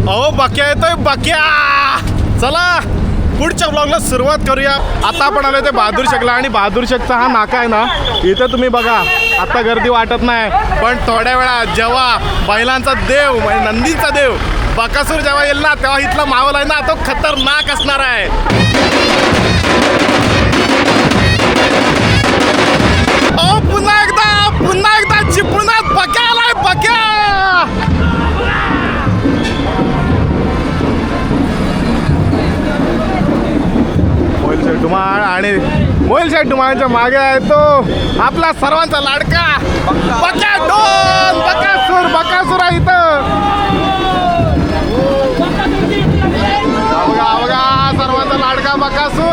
अहो बक्या येतोय बक्या. चला पुढच्या ब्लॉगला सुरुवात करूया. आता आपण आलो ते बहादूर शेखला आणि बहादूर शेखचा हा नाका आहे ना, इथे तुम्ही बघा आता गर्दी वाटत नाही, पण थोड्या वेळात जेव्हा बैलांचा देव म्हणजे नंदीचा देव बकासूर जेव्हा येईल ना, तेव्हा इथला माहोल आहे ना तो खतरनाक असणार आहे. ओ पुन्हा एकदा चिपळूणात बक्या आलाय बक्या. धुमाळ आणि मोहिल शेठ धुमाळच्या मागे आहे तो आपला सर्वांचा लाडका बक्या डोन. बकासूर आहे इथं. बघा सर्वांचा लाडका बकासूर.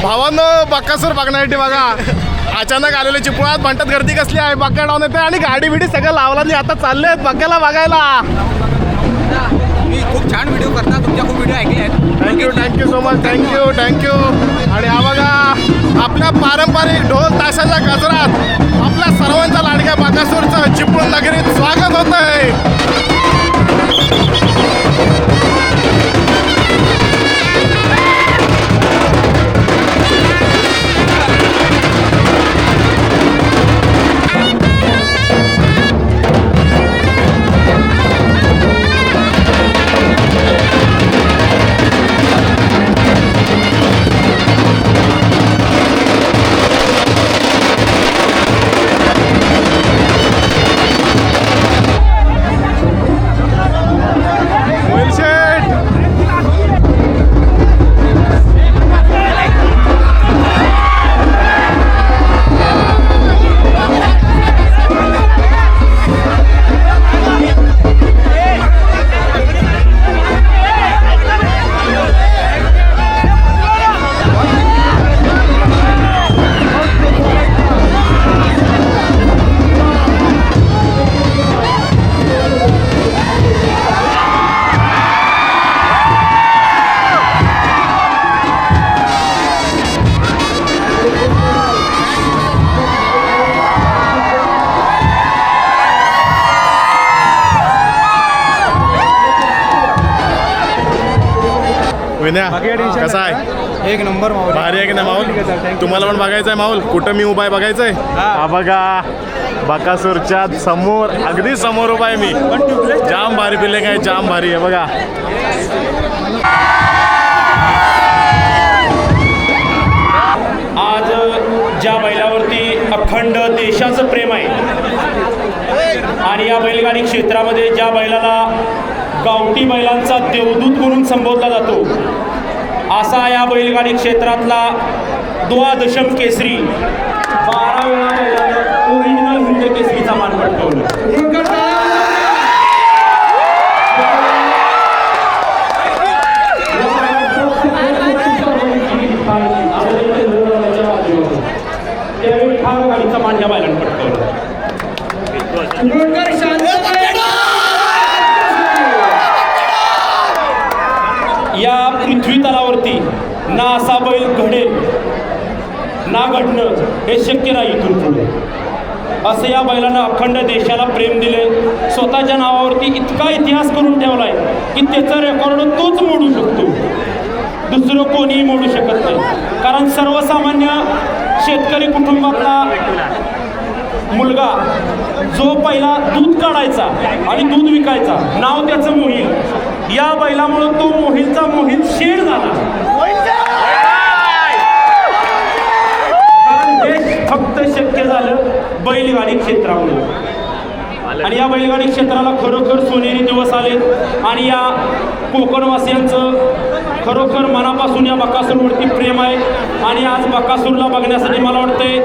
भावांनो बकासूर बघण्यासाठी बघा अचानक आलेले चिपळात म्हणतात गर्दी कसली आहे. बक्या डाऊन येते आणि गाडी बिडी सगळं लावला नाही. आता चालले आहेत बक्याला बघायला. मी खूप छान व्हिडिओ करता, तुमच्या खूप व्हिडिओ ऐकले आहेत. Thank you so much. थँक्यू. आणि हा बघा आपल्या पारंपरिक ढोल ताशाच्या गजरात आपल्या सर्वांच्या लाडक्या बकासूरचं चिपळूण नगरीत स्वागत होत आहे. कसा आहे? एक नंबर माहोल भारी आहे की नाही माहोल? तुम्हाला पण बघायचं आहे माहोल? कुठं मी उभा आहे बघायचं आहे? हा बघा बकासूरच्या समोर, अगदी समोर उभा आहे मी. जाम भारी पिल्ले काय, जाम भारी आहे बघा. आज ज्या बैलावरती अखंड देशाचं प्रेम आहे आणि या बैलगाडी क्षेत्रामध्ये ज्या बैलाला गावठी बैलांचा देवदूत म्हणून संबोधला जातो, असा या बैलगाडी क्षेत्रातला द्वादशम केसरी 12 वेळा बैलांना ओरिजिनल हिंद केसरीचा मान पटकावला. त्यावेळी ठार गाडीचा मान या बैलांना पटकावला. या पृथ्वी तलावरती ना असा बैल घडेल ना घडणं हे शक्य नाही इथून पुढे. असं या बैलानं अखंड देशाला प्रेम दिले, स्वतःच्या नावावरती इतका इतिहास करून ठेवलाय की त्याचा रेकॉर्ड तोच मोडू शकतो, दुसरं कोणीही मोडू शकत कारण सर्वसामान्य शेतकरी कुटुंबातला मुलगा जो पहिला दूध काढायचा आणि दूध विकायचा, नाव त्याचं मोहिल. या बैलामुळं तो मोहिलचा मोहिल शेर झाला. कारण हे फक्त शक्य झालं बैलगाडी क्षेत्रामुळे. आणि या बैलगाडी क्षेत्राला खरोखर सोनेरी दिवस आलेत. आणि या कोकणवासियांचं खरोखर मनापासून या बकासूरवरती प्रेम आहे. आणि आज बकासूरला बघण्यासाठी मला वाटतंय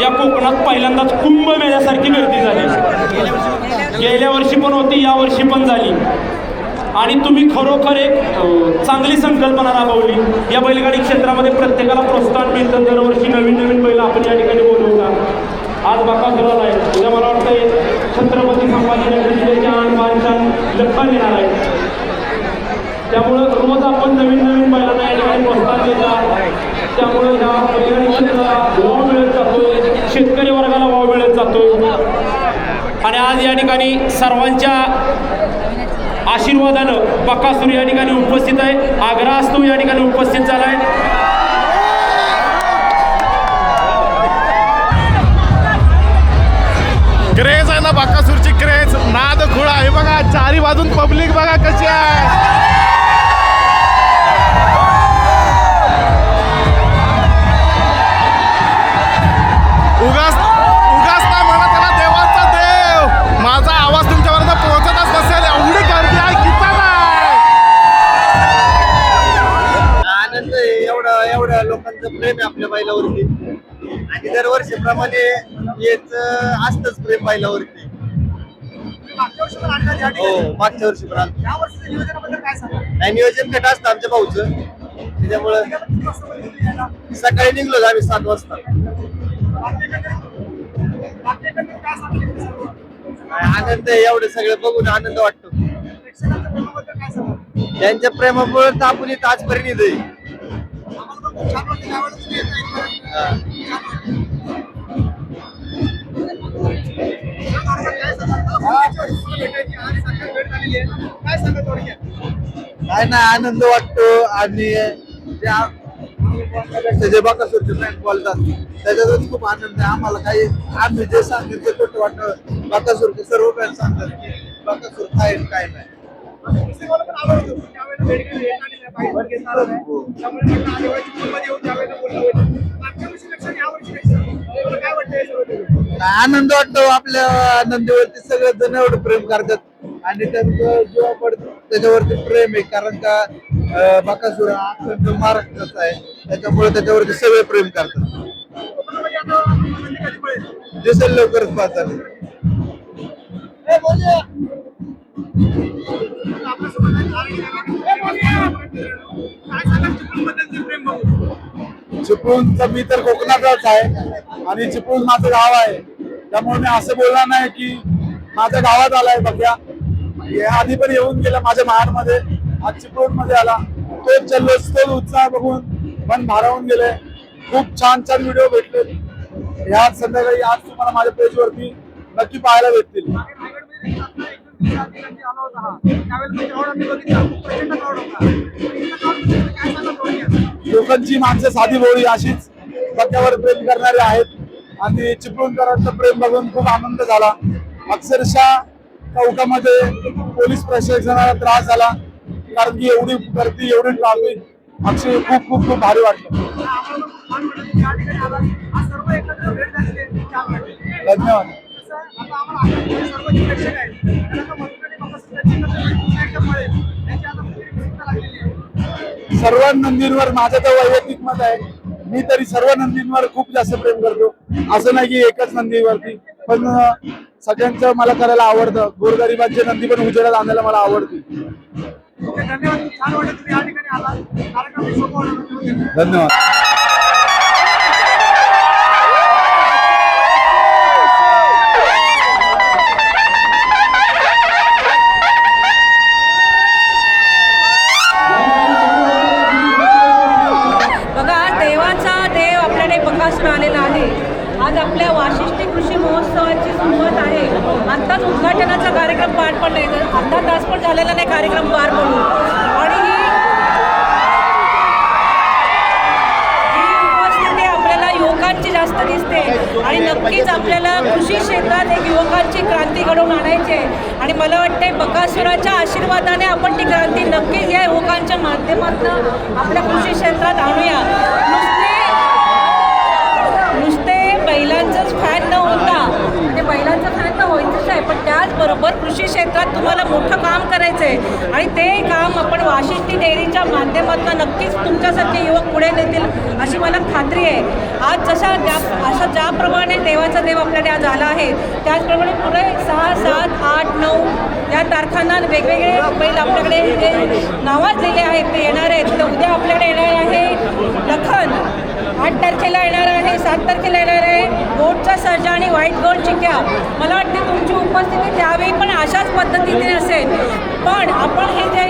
या कोकणात पहिल्यांदाच कुंभमेळ्यासारखी गर्दी झाली. गेल्या वर्षी पण होती, या वर्षी पण झाली. आणि तुम्ही खरोखर एक चांगली संकल्पना राबवली. या बैलगाडी क्षेत्रामध्ये प्रत्येकाला प्रोत्साहन मिळतं. दरवर्षी नवीन नवीन बैल आपण या ठिकाणी बोलवतात. आज बकासूरला आहे, उद्या मला वाटतंय छत्रपती संभाजीनगर जिल्ह्याच्या आणबाणशान लखन येणार आहे. त्यामुळं रोज आपण नवीन नवीन बैलांना या ठिकाणी प्रोत्साहन देतात. त्यामुळे ह्या बैलगाडी क्षेत्राला वाव मिळत जातोय, शेतकरी वर्गाला वाव मिळत जातोय. आणि आज या ठिकाणी सर्वांच्या आशीर्वादानं बकासूर या ठिकाणी उपस्थित आहे. आग्रा असतो या ठिकाणी उपस्थित झाला आहे. क्रेज आहे ना बकासूरची, क्रेज नाद खुळा आहे बघा. चारी बाजून पब्लिक बघा कशी आहे. उगाच ना म्हणा त्याला देवाचा देव. माझा आवाज तुमच्यापर्यंत पोहोचतच नसेल एवढी गर्दी आहे. किती आनंद आहे. एवढ्या लोकांचं प्रेम आहे आपल्या बैलावरती. आणि दरवर्षीप्रमाणे येत असतंच प्रेम बैलावरती. हो, मागच्या वर्षी पण नाही. नियोजन कट असतं आमच्या भाऊचं, त्याच्यामुळं सकाळी निघलो आम्ही 7 वाजता. आनंद आहे. एवढं सगळं बघून आनंद वाटतो. त्यांच्या प्रेमामुळे तर आपण इथं आजपर्यंत येतोय. काय नाही, आनंद वाटतो. आणि जे बकासूरचे फ्रेंड बोलतात त्याच्यातच खूप आनंद आहे आम्हाला. काही आम्ही जे सांगितलं ते खोटं वाटतं. बकासूरचे सर्व फ्रेंड सांगतात की बकासूर काय काय नाही. आनंद वाटतो. आपल्या नंदीवरती सगळे जण एवढं प्रेम करतात आणि त्यांचं जीवा पडतं त्याच्यावरती प्रेम आहे. कारण का बकासूर हा अखंड महाराष्ट्राचा आहे, त्याच्यामुळे त्याच्यावरती सगळे प्रेम करतात. दिसेल लवकरच पाहतात. चिपळूणचं मी तर कोकणातच आहे आणि चिपळूण माझं गाव आहे. त्यामुळे मी असं बोलणार नाही की माझ्या गावात आलाय बघ्या. आधी पण येऊन गेला माझ्या महाडमध्ये, आज चिपळूण मध्ये आला. तो जल्लोष, तो उत्साह बघून मन भारावून गेले. खूप छान छान व्हिडिओ भेटले. ह्या संध्याकाळी आज तुम्हाला माझ्या पेजवरती नक्की पाहायला भेटतील. लोकांची माणसं साधी भोळी अशीच बक्यावर प्रेम करणारे आहेत आणि चिपळूणकरांचं प्रेम बघून खूप आनंद झाला. अक्षरशः चौकामध्ये पोलीस प्रशासनाला त्रास झाला कारण की एवढी गर्दी, एवढी ट्रॅफिक. अक्षर खूप खूप खूप भारी वाटलं. धन्यवाद. सर्व नंदींवर माझं तर वैयक्तिक मत आहे. मी तरी सर्व नंदींवर खूप जास्त प्रेम करतो. असं नाही की एकच नंदीवरती, पण सगळ्यांचं मला करायला आवडतं. गोरगरिबांचे नंदी पण उजेडात आणायला मला आवडते. धन्यवाद. आलेला आहे. आज आपल्या वाशिष्ठी कृषी महोत्सवाची सुरुवात आहे. आत्ताच उद्घाटनाचा कार्यक्रम पार पडला आहे. अर्धा तास पण झालेला नाही कार्यक्रम पार पडून. आणि ही आणि नक्कीच आपल्याला कृषी क्षेत्रात एक युवकांची क्रांती घडवून आणायची आहे आणि मला वाटते बकासुराच्या आशीर्वादाने आपण ती क्रांती नक्कीच या युवकांच्या माध्यमातून आपल्या कृषी क्षेत्रात आणूया. नुसते बैलांचंच फॅन न होता ते बैलांचं फॅन तर व्हायचंच आहे, पण त्याचबरोबर कृषी क्षेत्रात तुम्हाला मोठं काम करायचं आहे आणि ते काम आपण वाशिष्ठी डेअरीच्या माध्यमातून नक्कीच तुमच्यासारखे युवक पुढे नेतील अशी मला खात्री आहे. आज असं ज्याप्रमाणे देवाचा देव आपल्याकडे आज आला आहे त्याचप्रमाणे पुढे 6, 7, 8, 9 या तारखांना वेगवेगळे बैल आपल्याकडे जे नावाजलेले आहेत ते येणार आहेत. तर उद्या आपल्याकडे येणार आहे लखन, 8 तारखेला येणार आहे, 7 तारखेला येणार आहे गोटचा सर्जा आणि व्हाईट गोल्ड चिक्या. मला वाटते तुमची उपस्थिती त्यावेळी पण अशाच पद्धतीने असेल, पण आपण हे जे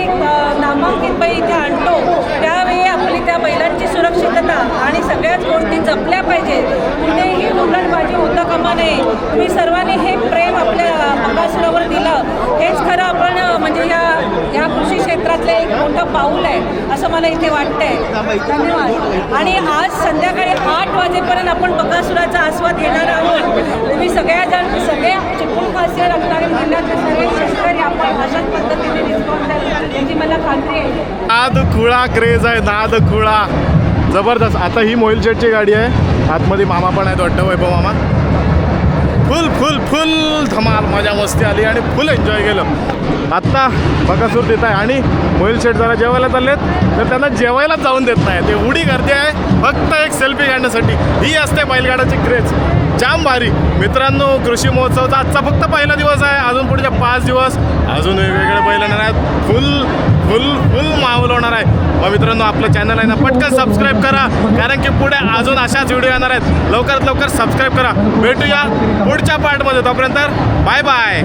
नामांकित बैल इथे आणतो त्यावेळी आपली त्या बैलांची सुरक्षितता आणि सगळ्याच गोष्टी जपल्या पाहिजेत. कुठेही उलटबाजी होता कामा नये. तुम्ही सर्वांनी हे प्रेम आपल्या बकासुरावर दिलं हेच खरं आपण म्हणजे ह्या कृषी क्षेत्रातलं एक मोठं पाऊल आहे असं मला इथे वाटतंय. धन्यवाद. आणि आज संध्याकाळी 8 वाजेपर्यंत आपण बकासुराचा आस्वाद घेणार आहोत. तुम्ही सगळ्या चिपळूण खासियत रत्नागिरी जिल्ह्यातले सगळे शेतकरी आपण अशाच पद्धतीने रिस्पॉन्स द्याल याची मला खात्री आहे. नाद खुळा क्रेज आहे, नाद खुळा जबरदस्त. आता ही मोहिल शेटची गाडी आहे, आतमध्ये मामा पण आहेत वाटतं, वैभव मामा. फुल फुल फुल धमाल मजा मस्ती आली आणि फुल एन्जॉय केलं. आत्ता बकासूर देत आहे आणि मोहिल शेट जरा जेवायला चाललेत तर त्यांना जेवायलाच जाऊन देत नाही. ते उडी गर्दी आहे फक्त एक सेल्फी काढण्यासाठी. ही असते बैलगाड्याची क्रेज, जाम भारी. मित्रांनो, कृषी महोत्सवाचा आजचा फक्त पहिला दिवस आहे. अजून पुढच्या 5 दिवस अजून वेगवेगळे बैल येणार आहेत. फुल फुल फुल माहोल होणार आहे. मग मित्रांनो, आपलं चॅनल आहे ना पटकन सबस्क्राईब करा, कारण की पुढे अजून अशाच व्हिडिओ येणार आहेत. लवकरात लवकर सबस्क्राईब करा. भेटूया पुढच्या पार्टमध्ये. तोपर्यंत बाय बाय.